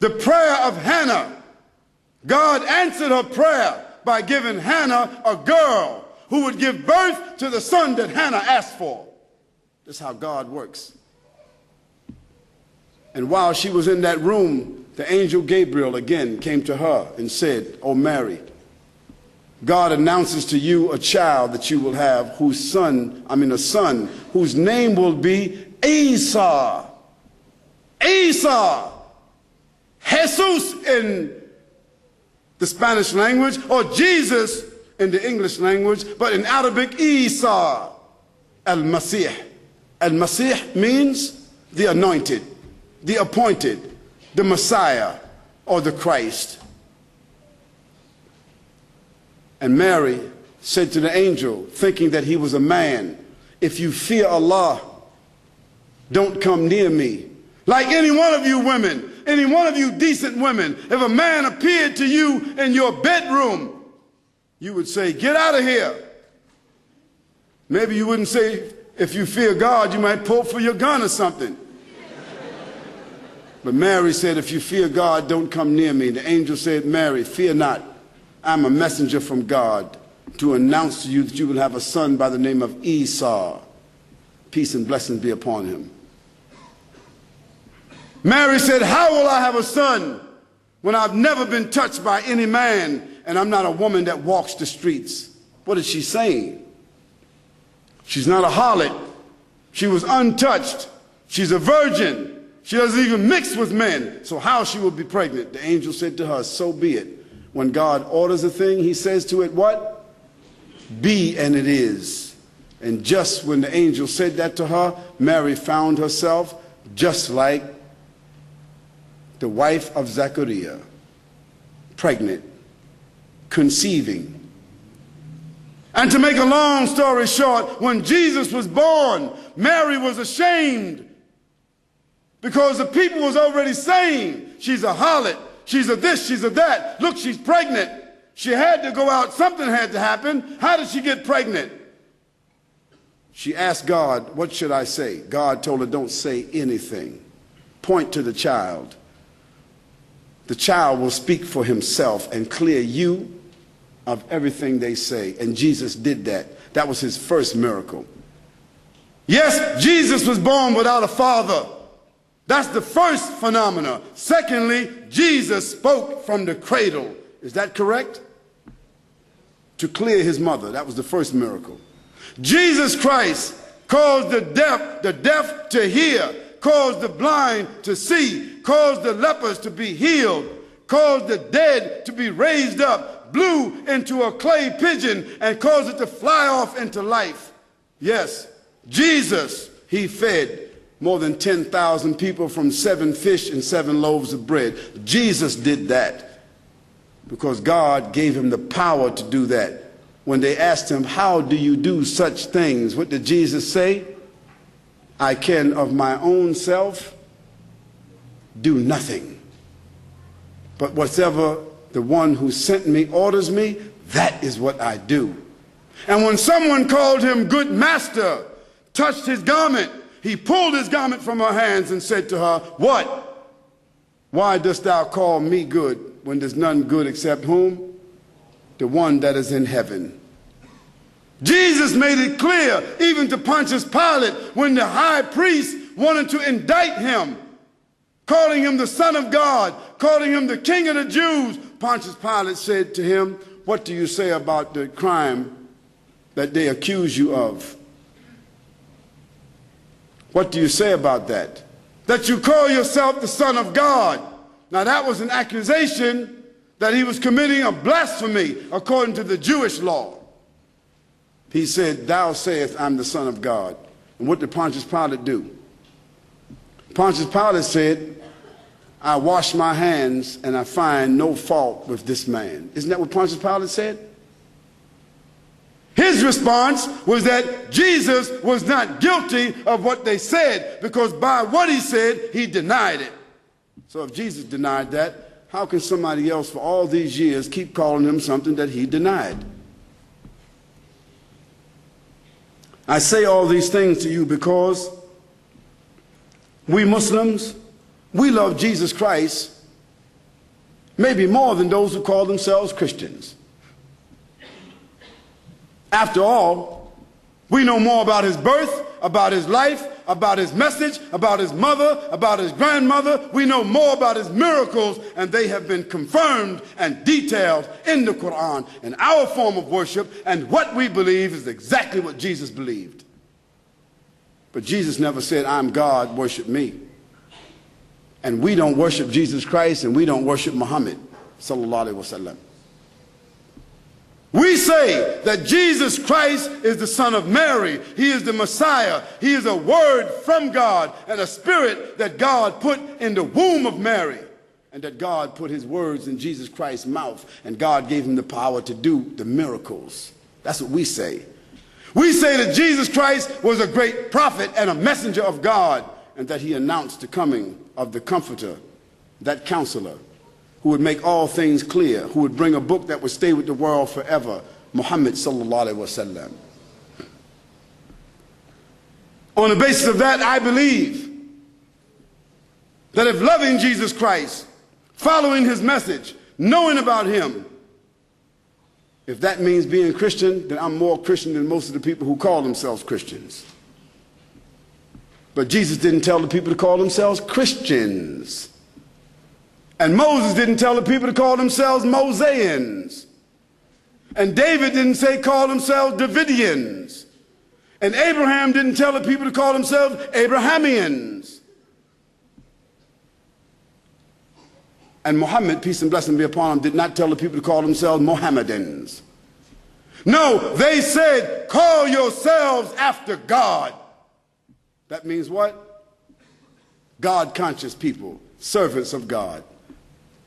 the prayer of Hannah. God answered her prayer by giving Hannah a girl who would give birth to the son that Hannah asked for. That's how God works. And while she was in that room, the angel Gabriel again came to her and said, "O Mary, God announces to you a child that you will have a son whose name will be Isa. Isa. Jesus in the Spanish language, or Jesus in the English language, but in Arabic, Isa al-Masih. Al-Masih means the anointed, the appointed, the Messiah, or the Christ. And Mary said to the angel, thinking that he was a man, "If you fear Allah, don't come near me." Like any one of you women, any one of you decent women, if a man appeared to you in your bedroom, you would say, "Get out of here." Maybe you wouldn't say, if you fear God, you might pull for your gun or something. But Mary said, "If you fear God, don't come near me." The angel said, "Mary, fear not. I'm a messenger from God to announce to you that you will have a son by the name of Isa. Peace and blessings be upon him." Mary said, "How will I have a son when I've never been touched by any man and I'm not a woman that walks the streets?" What is she saying? She's not a harlot. She was untouched. She's a virgin. She doesn't even mix with men. So how she will be pregnant? The angel said to her, "So be it. When God orders a thing, he says to it, what? Be, and it is." And just when the angel said that to her, Mary found herself just like the wife of Zechariah, pregnant, conceiving. And to make a long story short, when Jesus was born, Mary was ashamed because the people was already saying, "She's a harlot, she's a this, she's a that. Look, she's pregnant." She had to go out, something had to happen. How did she get pregnant? She asked God, "What should I say?" God told her, "Don't say anything. Point to the child. The child will speak for himself and clear you of everything they say." And Jesus did that. That was his first miracle. Yes, Jesus was born without a father. That's the first phenomena. Secondly, Jesus spoke from the cradle. Is that correct? To clear his mother. That was the first miracle. Jesus Christ caused the deaf to hear, caused the blind to see, caused the lepers to be healed, caused the dead to be raised up, blew into a clay pigeon and caused it to fly off into life. Yes, Jesus, he fed more than 10,000 people from 7 fish and 7 loaves of bread. Jesus did that because God gave him the power to do that. When they asked him, "How do you do such things?" what did Jesus say? "I can of my own self do nothing. But whatever the one who sent me orders me, that is what I do." And when someone called him good master, touched his garment, he pulled his garment from her hands and said to her, "What? Why dost thou call me good when there's none good except whom? The one that is in heaven." Jesus made it clear, even to Pontius Pilate, when the high priest wanted to indict him, calling him the Son of God, calling him the King of the Jews. Pontius Pilate said to him, "What do you say about the crime that they accuse you of? What do you say about that? That you call yourself the Son of God." Now that was an accusation that he was committing a blasphemy according to the Jewish law. He said, "Thou sayest I'm the Son of God." And what did Pontius Pilate do? Pontius Pilate said, "I wash my hands and I find no fault with this man." Isn't that what Pontius Pilate said? His response was that Jesus was not guilty of what they said, because by what he said, he denied it. So if Jesus denied that, how can somebody else for all these years keep calling him something that he denied? I say all these things to you because we Muslims, we love Jesus Christ maybe more than those who call themselves Christians. After all, we know more about his birth, about his life, about his message, about his mother, about his grandmother. We know more about his miracles, and they have been confirmed and detailed in the Quran. And our form of worship and what we believe is exactly what Jesus believed. But Jesus never said, I'm God, worship me. And we don't worship Jesus Christ, and we don't worship Muhammad, sallallahu alaihi wasallam. We say that Jesus Christ is the Son of Mary. He is the Messiah. He is a word from God and a spirit that God put in the womb of Mary, and that God put his words in Jesus Christ's mouth, and God gave him the power to do the miracles. That's what we say. We say that Jesus Christ was a great prophet and a messenger of God, and that he announced the coming of the Comforter, that Counselor, who would make all things clear, who would bring a book that would stay with the world forever, Muhammad sallallahu alaihi wasallam. On the basis of that, I believe that if loving Jesus Christ, following his message, knowing about him, if that means being Christian, then I'm more Christian than most of the people who call themselves Christians. But Jesus didn't tell the people to call themselves Christians. And Moses didn't tell the people to call themselves Mosaeans. And David didn't say call themselves Davidians. And Abraham didn't tell the people to call themselves Abrahamians. And Muhammad, peace and blessing be upon him, did not tell the people to call themselves Mohammedans. No, they said, call yourselves after God. That means what? God-conscious people, servants of God.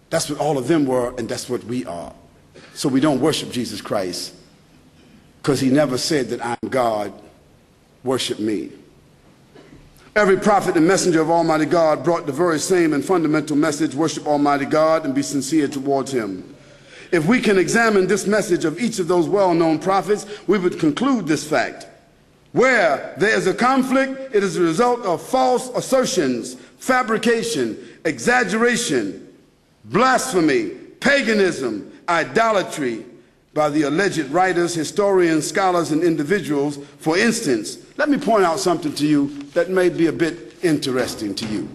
That's what all of them were, and that's what we are. So we don't worship Jesus Christ, because he never said that I'm God, worship me. Every prophet and messenger of Almighty God brought the very same and fundamental message, worship Almighty God and be sincere towards him. If we can examine this message of each of those well-known prophets, we would conclude this fact. Where there is a conflict, it is a result of false assertions, fabrication, exaggeration, blasphemy, paganism, idolatry by the alleged writers, historians, scholars, and individuals. For instance, let me point out something to you that may be a bit interesting to you.